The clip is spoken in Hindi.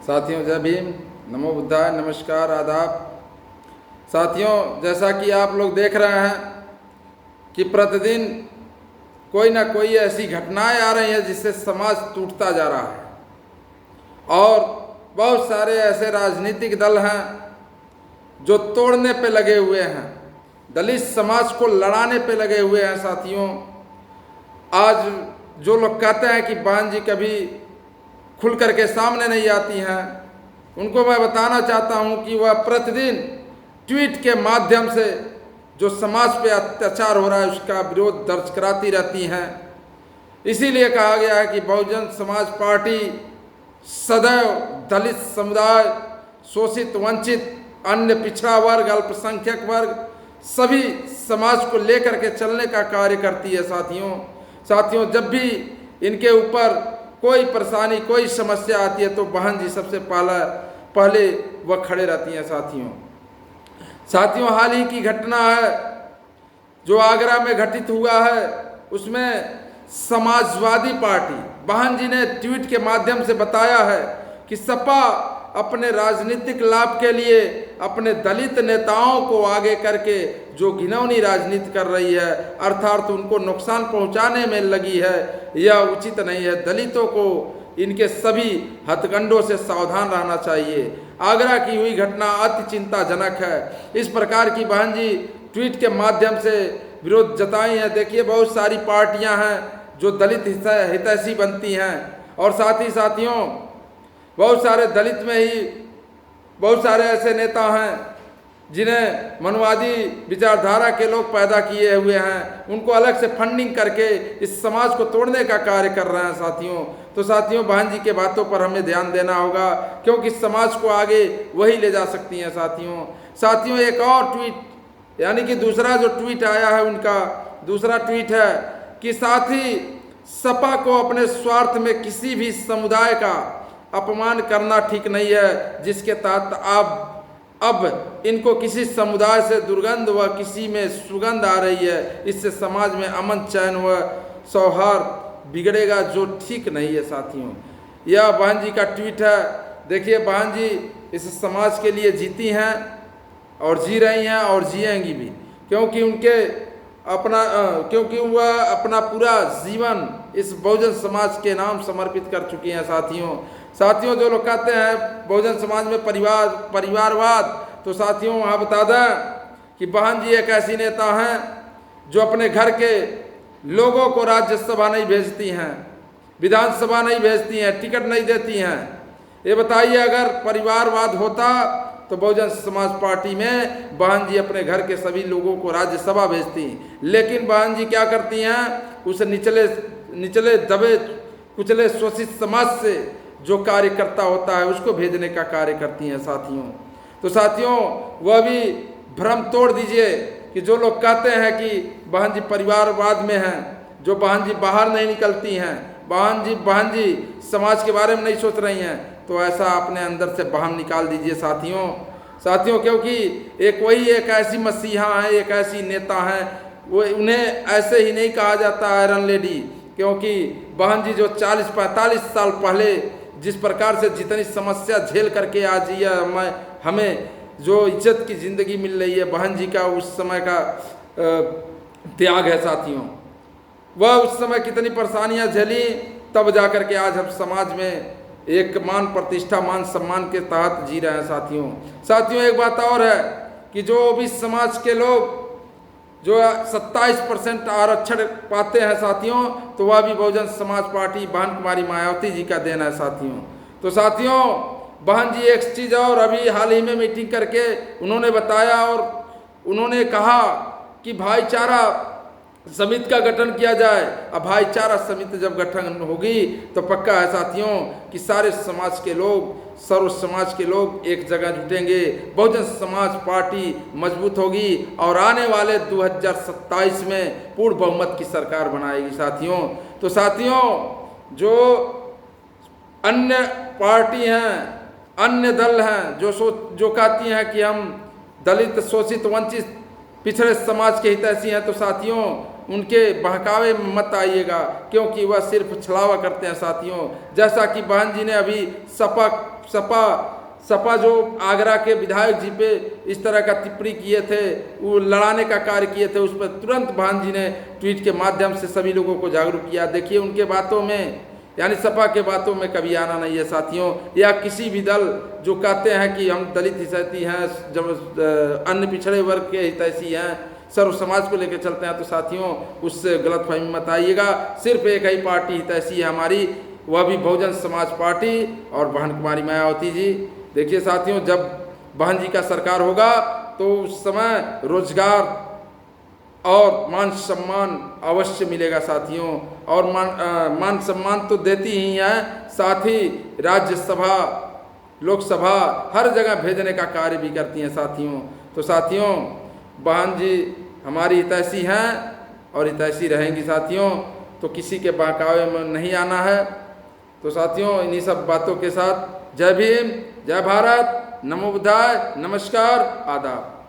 साथियों जय भीम, नमो बुद्धाय, नमस्कार, आदाब। साथियों, जैसा कि आप लोग देख रहे हैं कि प्रतिदिन कोई ना कोई ऐसी घटनाएं आ रही हैं जिससे समाज टूटता जा रहा है और बहुत सारे ऐसे राजनीतिक दल हैं जो तोड़ने पे लगे हुए हैं, दलित समाज को लड़ाने पे लगे हुए हैं। साथियों, आज जो लोग कहते हैं कि बहन जी कभी खुल करके सामने नहीं आती हैं, उनको मैं बताना चाहता हूं कि वह प्रतिदिन ट्वीट के माध्यम से जो समाज पे अत्याचार हो रहा है उसका विरोध दर्ज कराती रहती हैं। इसीलिए कहा गया है कि बहुजन समाज पार्टी सदैव दलित समुदाय, शोषित, वंचित, अन्य पिछड़ा वर्ग, अल्पसंख्यक वर्ग, सभी समाज को लेकर के चलने का कार्य करती है। साथियों, जब भी इनके ऊपर कोई परेशानी, कोई समस्या आती है तो बहन जी सबसे पहले वह खड़े रहती हैं। साथियों, हाल ही की घटना है जो आगरा में घटित हुआ है, उसमें समाजवादी पार्टी बहन जी ने ट्वीट के माध्यम से बताया है कि सपा अपने राजनीतिक लाभ के लिए अपने दलित नेताओं को आगे करके जो घिनौनी राजनीति कर रही है, अर्थात उनको नुकसान पहुंचाने में लगी है, यह उचित नहीं है। दलितों को इनके सभी हथकंडों से सावधान रहना चाहिए। आगरा की हुई घटना अति चिंताजनक है। इस प्रकार की बहन जी ट्वीट के माध्यम से विरोध जताई है। देखिए, बहुत सारी पार्टियां हैं जो दलित हितैषी बनती हैं और साथ ही साथियों बहुत सारे दलित में ही बहुत सारे ऐसे नेता हैं जिन्हें मनुवादी विचारधारा के लोग पैदा किए हुए हैं, उनको अलग से फंडिंग करके इस समाज को तोड़ने का कार्य कर रहे हैं। साथियों, बहन जी के बातों पर हमें ध्यान देना होगा क्योंकि समाज को आगे वही ले जा सकती हैं। साथियों, एक और ट्वीट यानी कि दूसरा जो ट्वीट आया है, उनका दूसरा ट्वीट है कि साथी सपा को अपने स्वार्थ में किसी भी समुदाय का अपमान करना ठीक नहीं है, जिसके तहत अब इनको किसी समुदाय से दुर्गंध व किसी में सुगंध आ रही है। इससे समाज में अमन, चैन व सौहार्द बिगड़ेगा, जो ठीक नहीं है। साथियों, यह बहन जी का ट्वीट है। देखिए, बहन जी इस समाज के लिए जीती हैं और जी रही हैं और जिएंगी भी, क्योंकि वह अपना पूरा जीवन इस बहुजन समाज के नाम समर्पित कर चुकी हैं। साथियों, जो लोग कहते हैं बहुजन समाज में परिवारवाद, तो साथियों वहाँ बता दें कि बहन जी एक ऐसी नेता हैं जो अपने घर के लोगों को राज्यसभा नहीं भेजती हैं, विधानसभा नहीं भेजती हैं, टिकट नहीं देती हैं। ये बताइए, अगर परिवारवाद होता तो बहुजन समाज पार्टी में बहन जी अपने घर के सभी लोगों को राज्यसभा भेजती, लेकिन बहन जी क्या करती हैं, उस निचले दबे कुचले शोषित समाज से जो कार्यकर्ता होता है उसको भेजने का कार्य करती हैं। साथियों, वह भी भ्रम तोड़ दीजिए कि जो लोग कहते हैं कि बहन जी परिवारवाद में हैं, जो बहन जी बाहर नहीं निकलती हैं, बहन जी समाज के बारे में नहीं सोच रही हैं, तो ऐसा अपने अंदर से बहम निकाल दीजिए। साथियों, क्योंकि वही एक ऐसी मसीहा है, एक ऐसी नेता है, वो उन्हें ऐसे ही नहीं कहा जाता आयरन लेडी, क्योंकि बहन जी जो 40-45 साल पहले जिस प्रकार से जितनी समस्या झेल करके आज हमें जो इज्जत की ज़िंदगी मिल रही है, बहन जी का उस समय का त्याग है। साथियों, वह उस समय कितनी परेशानियां झेली, तब जा कर के आज हम समाज में एक मान प्रतिष्ठा, मान सम्मान के तहत जी रहे हैं। साथियों, एक बात और है कि जो भी समाज के लोग जो 27% आरक्षण पाते हैं साथियों, तो वह भी बहुजन समाज पार्टी बहन कुमारी मायावती जी का देना है। साथियों, बहन जी एक चीज़ और अभी हाल ही में मीटिंग करके उन्होंने बताया और उन्होंने कहा कि भाईचारा समिति का गठन किया जाए। अब भाईचारा समिति जब गठन होगी तो पक्का है साथियों कि सारे समाज के लोग, सर्व समाज के लोग एक जगह जुटेंगे, बहुजन समाज पार्टी मजबूत होगी और आने वाले 2027 में पूर्ण बहुमत की सरकार बनाएगी। साथियों, जो अन्य पार्टी हैं, अन्य दल हैं जो कहती हैं कि हम दलित, शोषित, वंचित पिछड़े समाज के हितैषी हैं तो साथियों उनके बहकावे में मत आइएगा, क्योंकि वह सिर्फ छलावा करते हैं साथियों। जैसा कि बहन जी ने अभी सपा जो आगरा के विधायक जी पे इस तरह का टिप्पणी किए थे, वो लड़ाने का कार्य किए थे, उस पर तुरंत बहन जी ने ट्वीट के माध्यम से सभी लोगों को जागरूक किया। देखिए उनके बातों में, यानी सपा के बातों में कभी आना नहीं है साथियों, या किसी भी दल जो कहते हैं कि हम दलित हितैषी हैं, जब अन्य पिछड़े वर्ग के हितैषी हैं, सर्व समाज को लेकर चलते हैं, तो साथियों उससे गलतफहमी मत आइएगा। सिर्फ एक ही पार्टी हितैषी है हमारी, वह भी बहुजन समाज पार्टी और बहन कुमारी मायावती जी। देखिए साथियों, जब बहन जी का सरकार होगा तो उस समय रोजगार और मान सम्मान अवश्य मिलेगा साथियों। और मान सम्मान तो देती ही हैं, साथ ही राज्यसभा लोकसभा हर जगह भेजने का कार्य भी करती हैं साथियों। तो साथियों बहन जी हमारी हितैषी हैं और हितैषी रहेंगी साथियों, तो किसी के बहकावे में नहीं आना है। तो साथियों इन्हीं सब बातों के साथ जय भीम, जय भारत, नमो बुद्धाय, नमस्कार, आदाब।